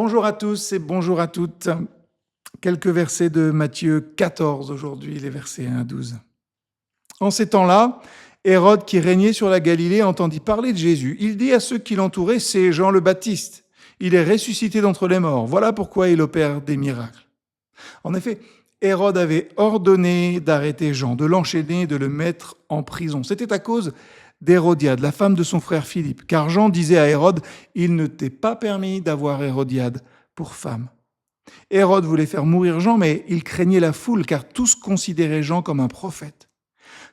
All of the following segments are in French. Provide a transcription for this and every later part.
Bonjour à tous et bonjour à toutes. Quelques versets de Matthieu 14 aujourd'hui, les versets 1 à 12. En ces temps-là, Hérode, qui régnait sur la Galilée, entendit parler de Jésus. Il dit à ceux qui l'entouraient, c'est Jean le Baptiste. Il est ressuscité d'entre les morts. Voilà pourquoi il opère des miracles. En effet, Hérode avait ordonné d'arrêter Jean, de l'enchaîner, de le mettre en prison. C'était à cause d'Hérodiade, la femme de son frère Philippe, car Jean disait à Hérode, il ne t'est pas permis d'avoir Hérodiade pour femme. Hérode voulait faire mourir Jean, mais il craignait la foule, car tous considéraient Jean comme un prophète.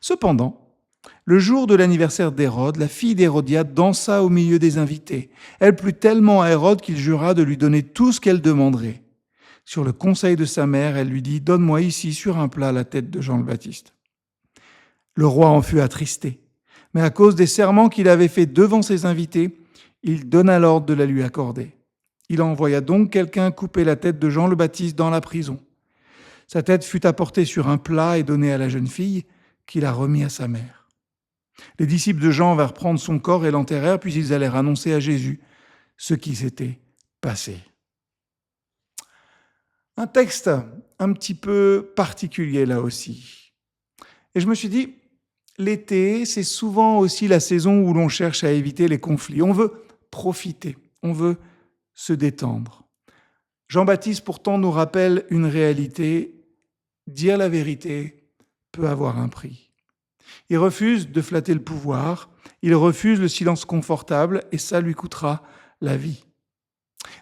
Cependant, le jour de l'anniversaire d'Hérode, la fille d'Hérodiade dansa au milieu des invités. Elle plut tellement à Hérode qu'il jura de lui donner tout ce qu'elle demanderait. Sur le conseil de sa mère, elle lui dit « Donne-moi ici, sur un plat, la tête de Jean le Baptiste. » Le roi en fut attristé, mais à cause des serments qu'il avait faits devant ses invités, il donna l'ordre de la lui accorder. Il envoya donc quelqu'un couper la tête de Jean le Baptiste dans la prison. Sa tête fut apportée sur un plat et donnée à la jeune fille, qui la remit à sa mère. Les disciples de Jean vinrent prendre son corps et l'enterrèrent, puis ils allèrent annoncer à Jésus ce qui s'était passé. Un texte un petit peu particulier là aussi. Et je me suis dit, l'été, c'est souvent aussi la saison où l'on cherche à éviter les conflits. On veut profiter, on veut se détendre. Jean-Baptiste pourtant nous rappelle une réalité, dire la vérité peut avoir un prix. Il refuse de flatter le pouvoir, il refuse le silence confortable et ça lui coûtera la vie.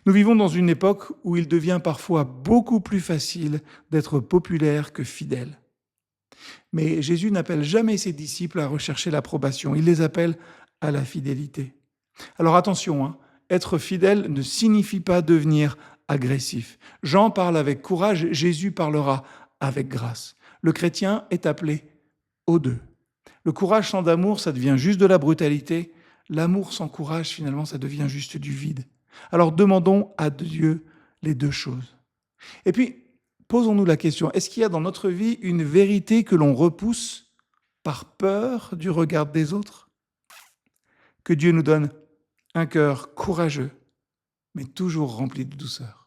Nous vivons dans une époque où il devient parfois beaucoup plus facile d'être populaire que fidèle. Mais Jésus n'appelle jamais ses disciples à rechercher l'approbation, il les appelle à la fidélité. Alors attention, être fidèle ne signifie pas devenir agressif. Jean parle avec courage, Jésus parlera avec grâce. Le chrétien est appelé aux deux. Le courage sans amour, ça devient juste de la brutalité. L'amour sans courage, finalement, ça devient juste du vide. Alors demandons à Dieu les deux choses. Et puis, posons-nous la question, est-ce qu'il y a dans notre vie une vérité que l'on repousse par peur du regard des autres? Que Dieu nous donne un cœur courageux, mais toujours rempli de douceur.